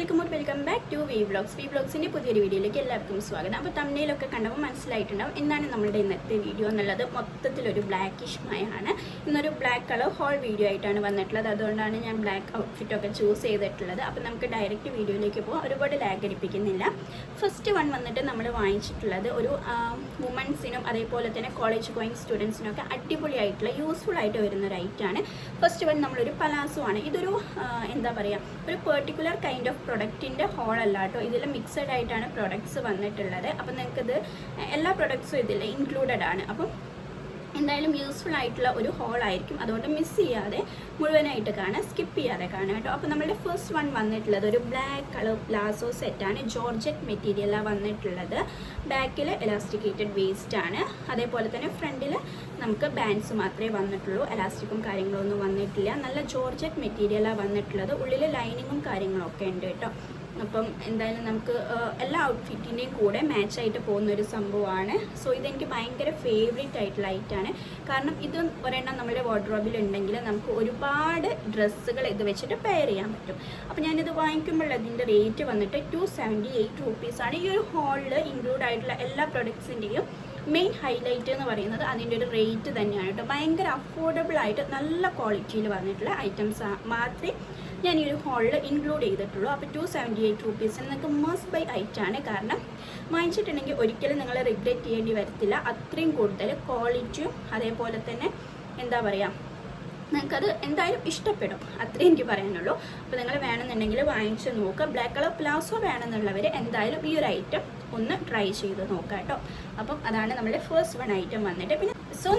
Welcome back to V വ്ലോഗ്സിൻ്റെ പുതിയൊരു വീഡിയോയിലേക്ക് എല്ലാവർക്കും സ്വാഗതം. അപ്പോൾ തമ്മിലൊക്കെ കണ്ടപ്പോൾ മനസ്സിലായിട്ടുണ്ടാവും എന്താണ് നമ്മളുടെ ഇന്നത്തെ വീഡിയോ എന്നുള്ളത്. മൊത്തത്തിലൊരു ബ്ലാക്കിഷ് മയാണ്. ഇന്നൊരു ബ്ലാക്ക് കളർ ഹോൾ വീഡിയോ ആയിട്ടാണ് വന്നിട്ടുള്ളത്. അതുകൊണ്ടാണ് ഞാൻ ബ്ലാക്ക് ഔട്ട്ഫിറ്റൊക്കെ ചൂസ് ചെയ്തിട്ടുള്ളത്. അപ്പോൾ നമുക്ക് ഡയറക്റ്റ് വീഡിയോയിലേക്ക് പോകാം. ഒരുപാട് ലാഗ് അടിപ്പിക്കുന്നില്ല. ഫസ്റ്റ് വൺ വന്നിട്ട് നമ്മൾ വാങ്ങിച്ചിട്ടുള്ളത് ഒരു വുമൻസിനും അതേപോലെ തന്നെ കോളേജ് ഗോയിങ് സ്റ്റുഡൻസിനൊക്കെ അടിപൊളിയായിട്ടുള്ള യൂസ്ഫുൾ ആയിട്ട് വരുന്ന ഒരു ഐറ്റാണ്. ഫസ്റ്റ് വൺ നമ്മളൊരു പലാസോ ആണ്. ഇതൊരു എന്താ പറയുക, ഒരു പെർട്ടിക്കുലർ കൈൻഡ് ഓഫ് പ്രൊഡക്റ്റിൻ്റെ ഹോൾ അല്ല കേട്ടോ. ഇതിൽ മിക്സഡ് ആയിട്ടാണ് പ്രൊഡക്ട്സ് വന്നിട്ടുള്ളത്. അപ്പം നിങ്ങൾക്കിത് എല്ലാ പ്രൊഡക്ട്സും ഇതിൽ ഇൻക്ലൂഡഡ് ആണ്. അപ്പം എന്തായാലും യൂസ്ഫുൾ ആയിട്ടുള്ള ഒരു ഹോളായിരിക്കും. അതുകൊണ്ട് മിസ് ചെയ്യാതെ മുഴുവനായിട്ട് കാണാം, സ്കിപ്പ് ചെയ്യാതെ കാണാം കേട്ടോ. അപ്പോൾ നമ്മുടെ ഫസ്റ്റ് വൺ വന്നിട്ടുള്ളത് ഒരു ബ്ലാക്ക് കളർ പ്ലാസോ സെറ്റാണ്. ജോർജറ്റ് മെറ്റീരിയലാണ് വന്നിട്ടുള്ളത്. ബാക്കിൽ എലാസ്റ്റിക്കേറ്റഡ് വേസ്റ്റ് ആണ്. അതേപോലെ തന്നെ ഫ്രണ്ടിൽ നമുക്ക് ബാൻഡ്സ് മാത്രമേ വന്നിട്ടുള്ളൂ. എലാസ്റ്റിക്കും കാര്യങ്ങളൊന്നും വന്നിട്ടില്ല. നല്ല ജോർജറ്റ് മെറ്റീരിയലാണ് വന്നിട്ടുള്ളത്. ഉള്ളിൽ ലൈനിങ്ങും കാര്യങ്ങളൊക്കെ ഉണ്ട് കേട്ടോ. അപ്പം എന്തായാലും നമുക്ക് എല്ലാ ഔട്ട്ഫിറ്റിൻ്റെയും കൂടെ മാച്ചായിട്ട് പോകുന്നൊരു സംഭവമാണ്. സോ ഇതെനിക്ക് ഭയങ്കര ഫേവറേറ്റ് ആയിട്ടുള്ള ഐറ്റാണ്. കാരണം ഇത് ഒരെണ്ണം നമ്മുടെ വാർഡ്രോബിൽ ഉണ്ടെങ്കിൽ നമുക്ക് ഒരുപാട് ഡ്രസ്സുകൾ ഇത് വെച്ചിട്ട് പെയർ ചെയ്യാൻ പറ്റും. അപ്പോൾ ഞാനിത് വാങ്ങിക്കുമ്പോൾ അതിൻ്റെ റേറ്റ് വന്നിട്ട് 278 റുപ്പീസാണ്. ഈ ഒരു ഹോളിൽ ഇൻക്ലൂഡ് ആയിട്ടുള്ള എല്ലാ പ്രൊഡക്ട്സിൻ്റെയും മെയിൻ ഹൈലൈറ്റ് എന്ന് പറയുന്നത് അതിൻ്റെ ഒരു റേറ്റ് തന്നെയാണ് കേട്ടോ. ഭയങ്കര അഫോർഡബിൾ ആയിട്ട് നല്ല ക്വാളിറ്റിയിൽ വന്നിട്ടുള്ള ഐറ്റംസ് മാത്രമേ ഞാൻ ഈ ഒരു ഹോളിൽ ഇൻക്ലൂഡ് ചെയ്തിട്ടുള്ളൂ. അപ്പോൾ 278 റുപ്പീസിന് നിങ്ങൾക്ക് മസ്റ്റ് ബൈ ഐറ്റാണ്. കാരണം വാങ്ങിച്ചിട്ടുണ്ടെങ്കിൽ ഒരിക്കലും നിങ്ങൾ റിഗ്രറ്റ് ചെയ്യേണ്ടി വരത്തില്ല. അത്രയും കൂടുതൽ ക്വാളിറ്റിയും അതേപോലെ തന്നെ എന്താ പറയുക, നിങ്ങൾക്കത് എന്തായാലും ഇഷ്ടപ്പെടും. അത്രയും എനിക്ക് പറയാനുള്ളൂ. അപ്പോൾ നിങ്ങൾ വേണമെന്നുണ്ടെങ്കിൽ വാങ്ങിച്ച് നോക്കുക. ബ്ലാക്ക് കളർ പ്ലാസോ വേണമെന്നുള്ളവർ എന്തായാലും ഈ ഒരു ഐറ്റം ഒന്ന് ട്രൈ ചെയ്ത് നോക്കാം കേട്ടോ. അപ്പം അതാണ് നമ്മുടെ ഫസ്റ്റ് വൺ ഐറ്റം വന്നിട്ട്. പിന്നെ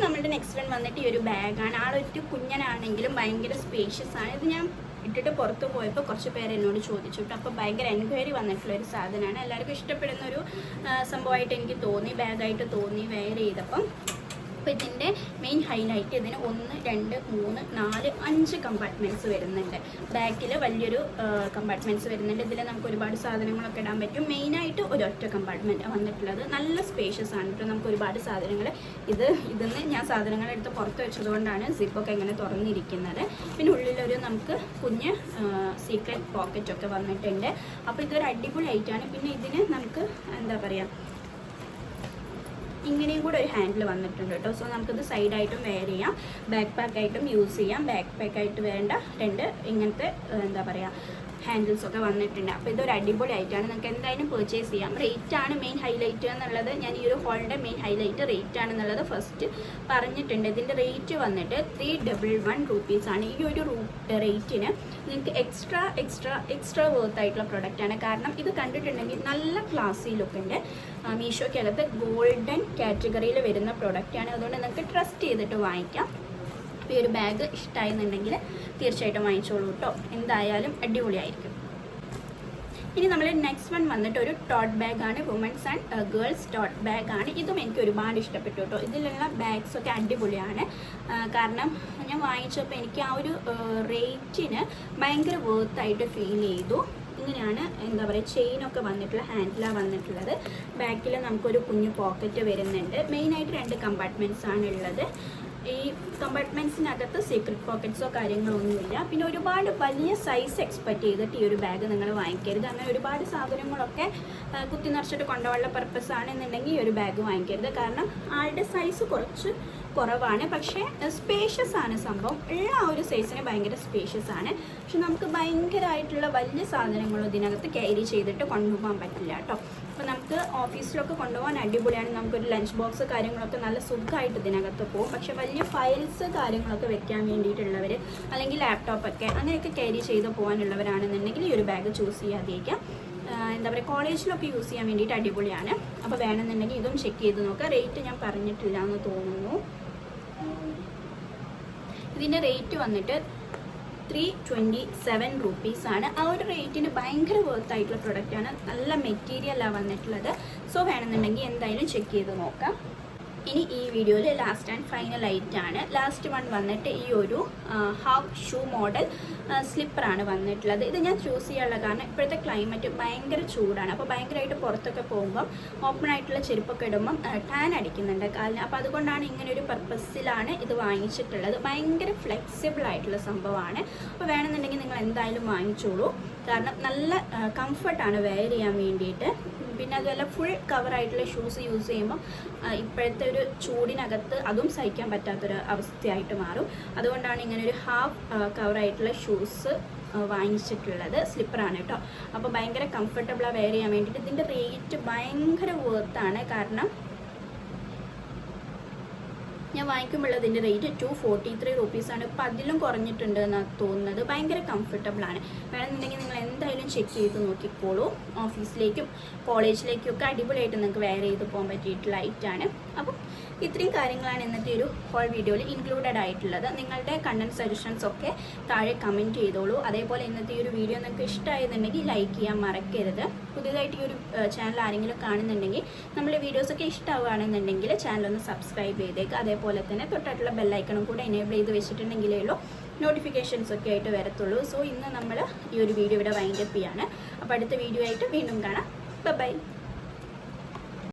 നമ്മളുടെ നെക്സ്റ്റ് വൺ വന്നിട്ട് ഈ ഒരു ബാഗാണ്. ആളൊരു കുഞ്ഞനാണെങ്കിലും ഭയങ്കര സ്പേഷ്യസ് ആണ്. ഇത് ഞാൻ ഇട്ടിട്ട് പുറത്ത് പോയപ്പോൾ കുറച്ച് പേര് എന്നോട് ചോദിച്ചിട്ടു. അപ്പോൾ ഭയങ്കര എൻക്വയറി വന്നിട്ടുള്ളൊരു സാധനമാണ്. എല്ലാവർക്കും ഇഷ്ടപ്പെടുന്നൊരു സംഭവമായിട്ട് എനിക്ക് തോന്നി, ബാഗായിട്ട് തോന്നി വെയർ ചെയ്തപ്പം. അപ്പോൾ ഇതിൻ്റെ മെയിൻ ഹൈലൈറ്റ് ഇതിന് 1, 2, 3, 4, 5 കമ്പാർട്ട്മെൻറ്റ്സ് വരുന്നുണ്ട്. ബാക്കിൽ വലിയൊരു കമ്പാർട്ട്മെൻറ്റ്സ് വരുന്നുണ്ട്. ഇതിൽ നമുക്ക് ഒരുപാട് സാധനങ്ങളൊക്കെ ഇടാൻ പറ്റും. മെയിനായിട്ട് ഒരൊറ്റ കമ്പാർട്ട്മെൻറ്റ് വന്നിട്ടുള്ളത്. നല്ല സ്പേഷ്യസ് ആണ് കേട്ടോ. നമുക്ക് ഒരുപാട് സാധനങ്ങൾ ഇതിന്ന് ഞാൻ സാധനങ്ങളെടുത്ത് പുറത്ത് വെച്ചതുകൊണ്ടാണ് സിപ്പൊക്കെ ഇങ്ങനെ തുറന്നിരിക്കുന്നത്. പിന്നെ ഉള്ളിലൊരു നമുക്ക് കുഞ്ഞ് സീക്രട്ട് പോക്കറ്റൊക്കെ വന്നിട്ടുണ്ട്. അപ്പോൾ ഇതൊരു അടിപൊളി ഐറ്റാണ്. പിന്നെ ഇതിന് നമുക്ക് എന്താ പറയുക, ഇങ്ങനെയും കൂടെ ഒരു ഹാൻഡിൽ വന്നിട്ടുണ്ട് കേട്ടോ. സോ നമുക്കിത് സൈഡായിട്ടും വെയർ ചെയ്യാം, ബാക്ക് പാക്കായിട്ടും യൂസ് ചെയ്യാം. ബാക്ക് പാക്കായിട്ട് വേണ്ട 2 ഇങ്ങനത്തെ എന്താ പറയുക ഹാൻഡിൽസൊക്കെ വന്നിട്ടുണ്ട്. അപ്പോൾ ഇതൊരു അടിപൊളി ആയിട്ടാണ്. നിങ്ങൾക്ക് എന്തായാലും പർച്ചേസ് ചെയ്യാം. റേറ്റാണ് മെയിൻ ഹൈലൈറ്റ് എന്നുള്ളത്. ഞാൻ ഈ ഒരു ഹോളിൻ്റെ മെയിൻ ഹൈലൈറ്റ് റേറ്റ് ആണെന്നുള്ളത് ഫസ്റ്റ് പറഞ്ഞിട്ടുണ്ട്. ഇതിൻ്റെ റേറ്റ് വന്നിട്ട് 311 റുപ്പീസാണ്. ഈ ഒരു റേറ്റിന് നിങ്ങൾക്ക് എക്സ്ട്രാ വർത്ത് ആയിട്ടുള്ള പ്രൊഡക്റ്റാണ്. കാരണം ഇത് കണ്ടിട്ടുണ്ടെങ്കിൽ നല്ല ക്ലാസി ലുക്ക് ഉണ്ട്. മീഷോയ്ക്കകത്ത് ഗോൾഡൻ കാറ്റഗറിയിൽ വരുന്ന പ്രൊഡക്റ്റാണ്. അതുകൊണ്ട് നിങ്ങൾക്ക് ട്രസ്റ്റ് ചെയ്തിട്ട് വാങ്ങിക്കാം. ഈ ഒരു ബാഗ് ഇഷ്ടമായെന്നുണ്ടെങ്കിൽ തീർച്ചയായിട്ടും വാങ്ങിച്ചോളൂ കേട്ടോ. എന്തായാലും അടിപൊളിയായിരിക്കും. ഇനി നമ്മൾ നെക്സ്റ്റ് വൺ വന്നിട്ട് ഒരു ടോട്ട് ബാഗാണ്. വുമൻസ് ആൻഡ് ഗേൾസ് ടോട്ട് ബാഗാണ്. ഇതും എനിക്ക് ഒരുപാട് ഇഷ്ടപ്പെട്ടു കേട്ടോ. ഇതിലുള്ള ബാഗ്സൊക്കെ അടിപൊളിയാണ്. കാരണം ഞാൻ വാങ്ങിച്ചപ്പോൾ എനിക്ക് ആ ഒരു റേറ്റിന് ഭയങ്കര വേർത്തായിട്ട് ഫീൽ ചെയ്തു. ഇങ്ങനെയാണ് എന്താ പറയുക, ചെയിനൊക്കെ വന്നിട്ടുള്ള ഹാൻഡിലാണ് വന്നിട്ടുള്ളത്. ബാക്കിൽ നമുക്കൊരു കുഞ്ഞു പോക്കറ്റ് വരുന്നുണ്ട്. മെയിനായിട്ട് 2 കമ്പാർട്ട്മെൻറ്റ്സ് ആണ് ഉള്ളത്. ഈ കമ്പാർട്ട്മെൻറ്റ്സിനകത്ത് സീക്രട്ട് പോക്കറ്റ്സോ കാര്യങ്ങളൊന്നുമില്ല. പിന്നെ ഒരുപാട് വലിയ സൈസ് എക്സ്പെക്റ്റ് ചെയ്തിട്ട് ഈ ഒരു ബാഗ് നിങ്ങൾ വാങ്ങിക്കരുത്. അങ്ങനെ ഒരുപാട് സാധനങ്ങളൊക്കെ കുത്തി നിറച്ചിട്ട് കൊണ്ടുപോകാനുള്ള പർപ്പസ് ആണെന്നുണ്ടെങ്കിൽ ഈ ഒരു ബാഗ് വാങ്ങിക്കരുത്. കാരണം ആളുടെ സൈസ് കുറച്ച് കുറവാണ്, പക്ഷേ സ്പേഷ്യസ് ആണ് സംഭവം. ഉള്ള ആ ഒരു സൈസിന് ഭയങ്കര സ്പേഷ്യസ് ആണ്. പക്ഷെ നമുക്ക് ഭയങ്കരമായിട്ടുള്ള വലിയ സാധനങ്ങളും ഇതിനകത്ത് ക്യാരി ചെയ്തിട്ട് കൊണ്ടുപോകാൻ പറ്റില്ല കേട്ടോ. അപ്പോൾ നമുക്ക് ഓഫീസിലൊക്കെ കൊണ്ടുപോകാൻ അടിപൊളിയാണ്. നമുക്കൊരു ലഞ്ച് ബോക്സ് കാര്യങ്ങളൊക്കെ നല്ല സുഖമായിട്ട് ഇതിനകത്ത് പോകും. പക്ഷേ വലിയ ഫയൽസ് കാര്യങ്ങളൊക്കെ വെക്കാൻ വേണ്ടിയിട്ടുള്ളവർ അല്ലെങ്കിൽ ലാപ്ടോപ്പൊക്കെ അങ്ങനെയൊക്കെ ക്യാരി ചെയ്ത് പോകാനുള്ളവരാണെന്നുണ്ടെങ്കിൽ ഈ ഒരു ബാഗ് ചൂസ് ചെയ്യാതിരിക്കാം. എന്താ പറയുക, കോളേജിലൊക്കെ യൂസ് ചെയ്യാൻ വേണ്ടിയിട്ട് അടിപൊളിയാണ്. അപ്പോൾ വേണമെന്നുണ്ടെങ്കിൽ ഇതും ചെക്ക് ചെയ്ത് നോക്കുക. റേറ്റ് ഞാൻ പറഞ്ഞിട്ടില്ല എന്ന് തോന്നുന്നു. ഇതിൻ്റെ റേറ്റ് വന്നിട്ട് 327 റുപ്പീസാണ്. ആ ഒരു റേറ്റിന് ഭയങ്കര വർത്തായിട്ടുള്ള പ്രൊഡക്റ്റാണ്. നല്ല മെറ്റീരിയലാണ് വന്നിട്ടുള്ളത്. സോ വേണമെന്നുണ്ടെങ്കിൽ എന്തായാലും ചെക്ക് ചെയ്ത് നോക്കാം. ഇനി ഈ വീഡിയോയിൽ ലാസ്റ്റ് ആൻഡ് ഫൈനൽ ആയിട്ടാണ്. ലാസ്റ്റ് വൺ വന്നിട്ട് ഈ ഒരു ഹാഫ് ഷൂ മോഡൽ സ്ലിപ്പറാണ് വന്നിട്ടുള്ളത്. ഇത് ഞാൻ ചൂസ് ചെയ്യാനുള്ള കാരണം ഇപ്പോഴത്തെ ക്ലൈമറ്റ് ഭയങ്കര ചൂടാണ്. അപ്പോൾ ഭയങ്കരമായിട്ട് പുറത്തൊക്കെ പോകുമ്പം ഓപ്പൺ ആയിട്ടുള്ള ചെരുപ്പൊക്കെ ഇടുമ്പം ടാൻ അടിക്കുന്നുണ്ട് കാലിന്. അപ്പോൾ അതുകൊണ്ടാണ് ഇങ്ങനെ ഒരു പർപ്പസിലാണ് ഇത് വാങ്ങിച്ചിട്ടുള്ളത്. ഭയങ്കര ഫ്ലെക്സിബിൾ ആയിട്ടുള്ള സംഭവമാണ്. അപ്പോൾ വേണമെന്നുണ്ടെങ്കിൽ നിങ്ങൾ എന്തായാലും വാങ്ങിച്ചോളൂ. കാരണം നല്ല കംഫർട്ടാണ് വെയർ ചെയ്യാൻ വേണ്ടിയിട്ട്. പിന്നെ അതുപോലെ ഫുൾ കവറായിട്ടുള്ള ഷൂസ് യൂസ് ചെയ്യുമ്പോൾ ഇപ്പോഴത്തെ ഒരു ചൂടിനകത്ത് അതും സഹിക്കാൻ പറ്റാത്തൊരു അവസ്ഥയായിട്ട് മാറും. അതുകൊണ്ടാണ് ഇങ്ങനെ ഒരു ഹാഫ് കവറായിട്ടുള്ള ഷൂസ് വാങ്ങിച്ചിട്ടുള്ളത്. സ്ലിപ്പറാണ് കേട്ടോ. അപ്പോൾ ഭയങ്കര കംഫർട്ടബിളാണ് വെയർ ചെയ്യാൻ വേണ്ടിയിട്ട്. ഇതിൻ്റെ റേറ്റ് ഭയങ്കര വേർത്താണ്. കാരണം ഞാൻ വാങ്ങിക്കുമ്പോൾ ഇതിൻ്റെ റേറ്റ് 243 റുപ്പീസാണ്. ഇപ്പം അതിലും കുറഞ്ഞിട്ടുണ്ട് എന്നാണ് തോന്നുന്നത്. ഭയങ്കര കംഫർട്ടബിളാണ്. വേണമെന്നുണ്ടെങ്കിൽ നിങ്ങൾ എന്തായാലും ചെക്ക് ചെയ്ത് നോക്കിക്കോളൂ. ഓഫീസിലേക്കും കോളേജിലേക്കും ഒക്കെ അടിപൊളിയായിട്ട് നിങ്ങൾക്ക് വെയർ ചെയ്ത് പോകാൻ പറ്റിയിട്ടുള്ള ഐറ്റാണ്. അപ്പം ഇത്രയും കാര്യങ്ങളാണ് ഇന്നത്തെ ഒരു ഹോൾ വീഡിയോയിൽ ഇൻക്ലൂഡഡ് ആയിട്ടുള്ളത്. നിങ്ങളുടെ കണ്ടന്റ് സജഷൻസ് ഒക്കെ താഴെ കമൻറ്റ് ചെയ്തോളൂ. അതേപോലെ ഇന്നത്തെ ഈ ഒരു വീഡിയോ നിങ്ങൾക്ക് ഇഷ്ടമായെന്നുണ്ടെങ്കിൽ ലൈക്ക് ചെയ്യാൻ മറക്കരുത്. പുതിയതായിട്ട് ഈ ഒരു ചാനൽ ആരെങ്കിലും കാണുന്നുണ്ടെങ്കിൽ നമ്മളെ വീഡിയോസൊക്കെ ഇഷ്ടമാവുകയാണെന്നുണ്ടെങ്കിൽ ചാനലൊന്ന് സബ്സ്ക്രൈബ് ചെയ്തേക്കുക. അതേപോലെ തന്നെ തൊട്ടായിട്ടുള്ള ബെല്ലൈക്കണും കൂടെ എനേബിൾ ചെയ്ത് വെച്ചിട്ടുണ്ടെങ്കിലേ ഉള്ളൂ നോട്ടിഫിക്കേഷൻസ് ഒക്കെ ആയിട്ട് വരത്തുള്ളൂ. സോ ഇന്ന് നമ്മൾ ഈ ഒരു വീഡിയോ ഇവിടെ വൈൻഡപ്പ് ചെയ്യാണ്. അപ്പോൾ അടുത്ത വീഡിയോ ആയിട്ട് വീണ്ടും കാണാം. ബൈ.